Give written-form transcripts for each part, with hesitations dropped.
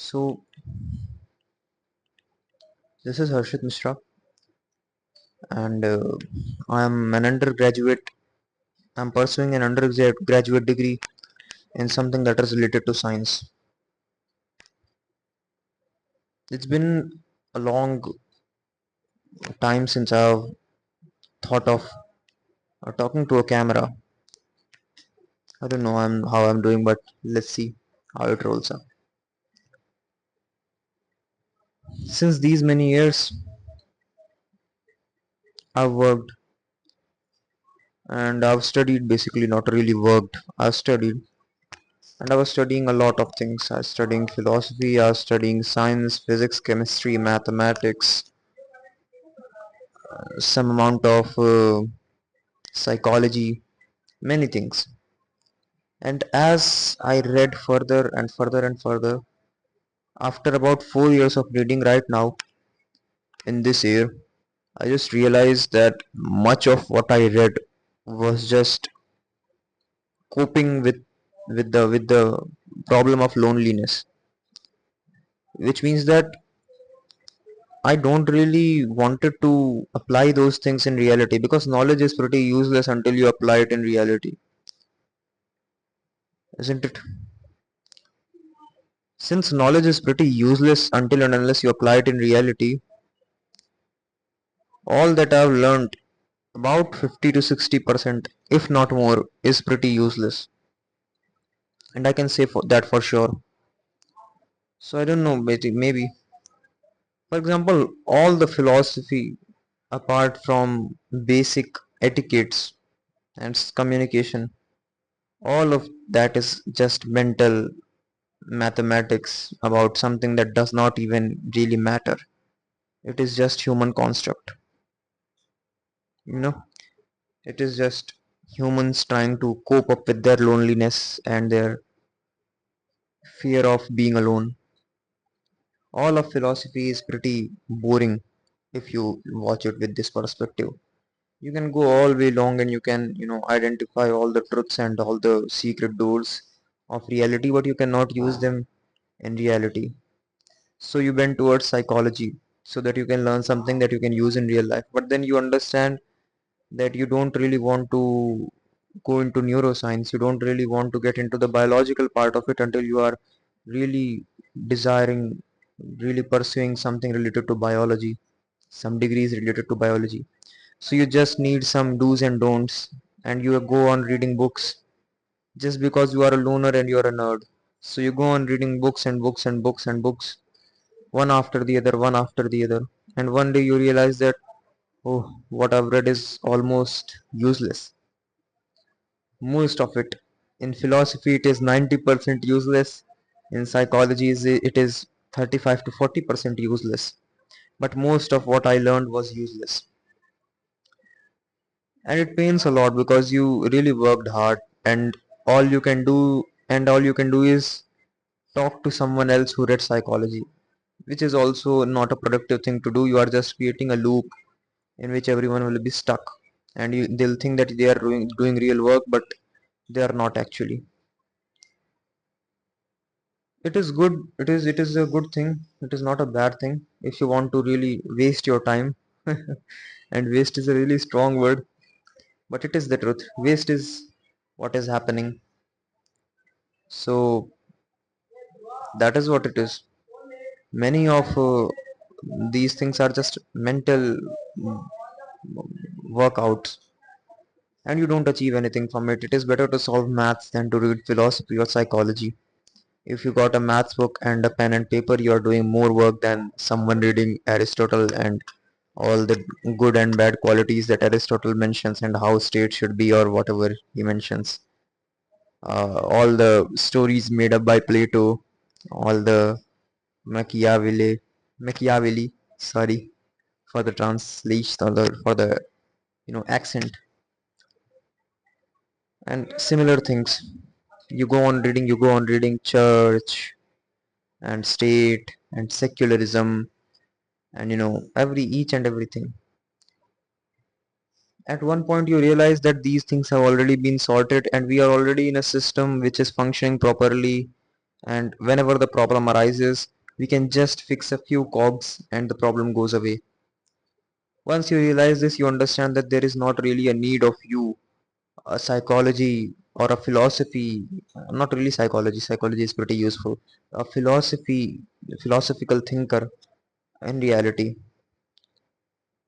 So, this is Harshit Mishra, and I am an undergraduate. I'm pursuing an undergraduate degree in something that is related to science. It's been a long time since I've thought of talking to a camera. I don't know how I'm doing, but let's see how it rolls out. Since these many years, I've worked and I've studied, basically not really worked. I've studied and I was studying a lot of things. I was studying philosophy, I was studying science, physics, chemistry, mathematics, some amount of psychology, many things. And as I read further and further and further, after about 4 years of reading right now in this year, I just realized that much of what I read was just coping with the problem of loneliness, which means that I don't really wanted to apply those things in reality because knowledge is pretty useless until you apply it in reality, isn't it? Since knowledge is pretty useless until and unless you apply it in reality, all that I've learned, about 50 to 60%, if not more, is pretty useless. And I can say that for sure. So I don't know, maybe. For example, all the philosophy apart from basic etiquettes and communication, all of that is just mental mathematics about something that does not even really matter. It is just human construct. You know, it is just humans trying to cope up with their loneliness and their fear of being alone. All of philosophy is pretty boring if you watch it with this perspective. You can go all way long and you can, identify all the truths and all the secret doors of reality, but you cannot use them in reality. So you bend towards psychology so that you can learn something that you can use in real life. But then you understand that you don't really want to go into neuroscience. You don't really want to get into the biological part of it until you are really desiring, really pursuing something related to biology, some degrees related to biology. So you just need some do's and don'ts, and you go on reading books just because you are a loner and you are a nerd. So you go on reading books and books and books and books, one after the other, one after the other. And one day you realize that, oh, what I've read is almost useless. Most of it. In philosophy, it is 90% useless. In psychology, it is 35 to 40% useless. But most of what I learned was useless. And it pains a lot because you really worked hard, and all you can do is talk to someone else who read psychology, which is also not a productive thing to do. You are just creating a loop in which everyone will be stuck, and they'll think that they are doing real work, but they are not actually. It is good. It is a good thing. It is not a bad thing if you want to really waste your time. And waste is a really strong word, but it is the truth. Waste is what is happening. So that is what it is. Many of these things are just mental workouts, and you don't achieve anything from it. It is better to solve maths than to read philosophy or psychology. If you got a maths book and a pen and paper, you are doing more work than someone reading Aristotle and all the good and bad qualities that Aristotle mentions and how state should be or whatever he mentions. All the stories made up by Plato, all the Machiavelli, sorry for the translation, for the accent, and similar things. You go on reading church and state and secularism and every each and everything. At one point you realize that these things have already been sorted and we are already in a system which is functioning properly, and whenever the problem arises, we can just fix a few cogs and the problem goes away. Once you realize this, you understand that there is not really a need of you a psychology or a philosophy, not really psychology is pretty useful, a philosophical thinker in reality.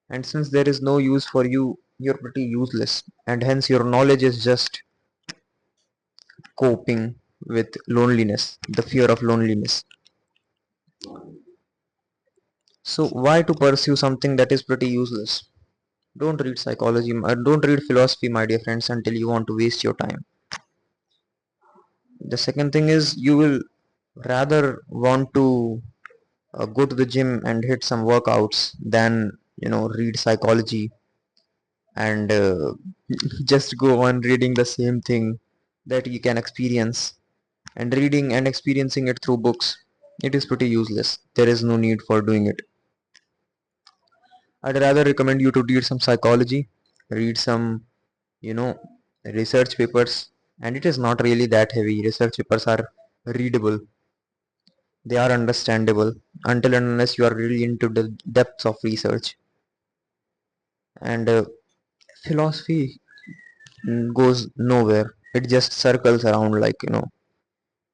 And since there is no use for you, you're pretty useless, and hence your knowledge is just coping with loneliness, the fear of loneliness. So why to pursue something that is pretty useless? Don't read psychology, don't read philosophy, my dear friends, until you want to waste your time. The second thing is, you will rather want to go to the gym and hit some workouts than read psychology and just go on reading the same thing that you can experience, and reading and experiencing it through books, it is pretty useless. There is no need for doing it. I'd rather recommend you to read some psychology, read some you know research papers, and it is not really that heavy. Research papers are readable, they are understandable, until and unless you are really into the depths of research. And philosophy goes nowhere. It just circles around, like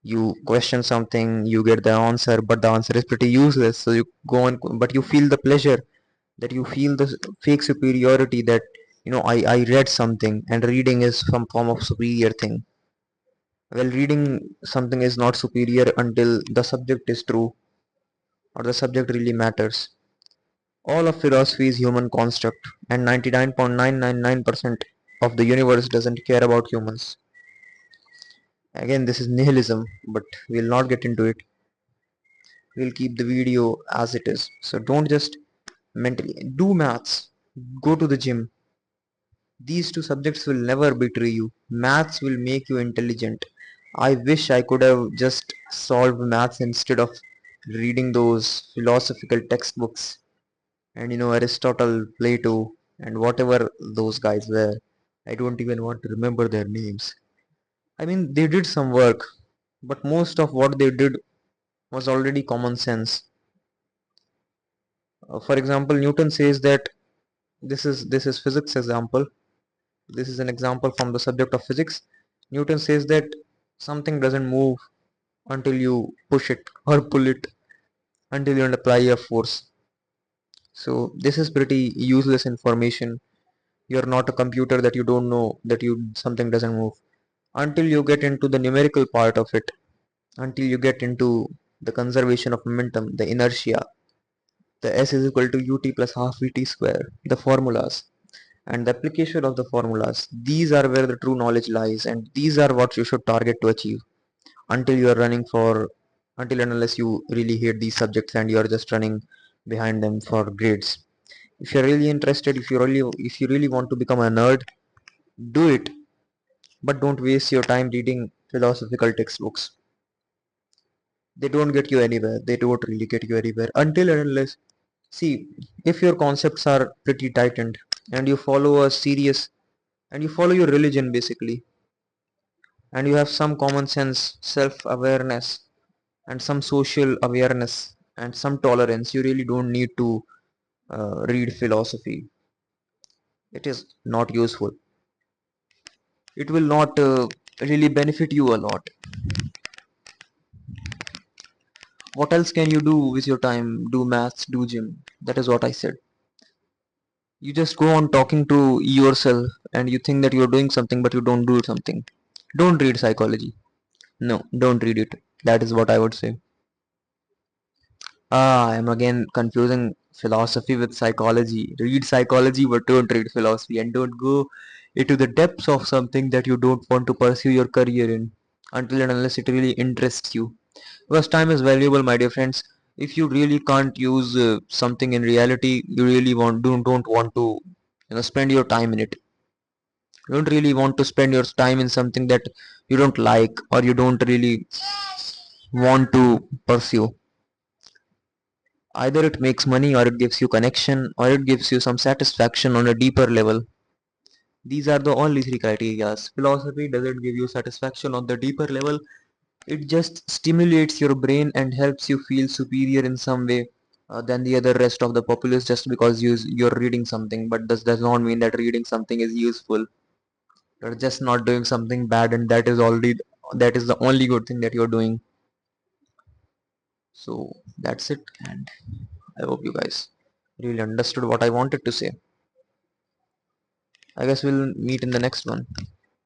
you question something, you get the answer, but the answer is pretty useless, so you go on, but you feel the pleasure, that you feel the fake superiority, that I read something, and reading is some form of superior thing. Well, reading something is not superior until the subject is true, or the subject really matters. All of philosophy is human construct, and 99.999% of the universe doesn't care about humans. Again, this is nihilism, but we'll not get into it. We'll keep the video as it is. So don't just mentally do maths, go to the gym. These two subjects will never betray you. Maths will make you intelligent. I wish I could have just solved maths instead of reading those philosophical textbooks and Aristotle, Plato, and whatever those guys were. I don't even want to remember their names. I mean, they did some work, but most of what they did was already common sense. For example, Newton says that this is physics example. This is an example from the subject of physics. Newton says that something doesn't move until you push it or pull it, until you apply a force. So this is pretty useless information. You're not a computer that you don't know that you something doesn't move until you get into the numerical part of it, until you get into the conservation of momentum, the inertia, the s is equal to ut plus half vt square, the formulas and the application of the formulas. These are where the true knowledge lies, and these are what you should target to achieve until you are running for until and unless you really hate these subjects and you are just running behind them for grades. If you're really interested, if you really want to become a nerd, do it, but don't waste your time reading philosophical textbooks. They don't get you anywhere. They don't really get you anywhere until and unless, see, if your concepts are pretty tightened and you follow a serious and you follow your religion basically, and you have some common sense, self-awareness, and some social awareness and some tolerance, you really don't need to read philosophy. It is not useful. It will not really benefit you a lot. What else can you do with your time? Do maths, do gym. That is what I said. You just go on talking to yourself and you think that you're doing something, but you don't do something. Don't read psychology. No, don't read it. That is what I would say. I'm again confusing philosophy with psychology. Read psychology, but don't read philosophy, and don't go into the depths of something that you don't want to pursue your career in until and unless it really interests you. Because time is valuable, my dear friends. If you really can't use something in reality, you really don't want to spend your time in it. You don't really want to spend your time in something that you don't like or you don't really want to pursue. Either it makes money, or it gives you connection, or it gives you some satisfaction on a deeper level. These are the only three criteria. Philosophy doesn't give you satisfaction on the deeper level, It just stimulates your brain and helps you feel superior in some way than the other rest of the populace, just because you're reading something. But this does not mean that reading something is useful. You're just not doing something bad, and that is the only good thing that you're doing. So that's it, and I hope you guys really understood what I wanted to say. I guess we'll meet in the next one.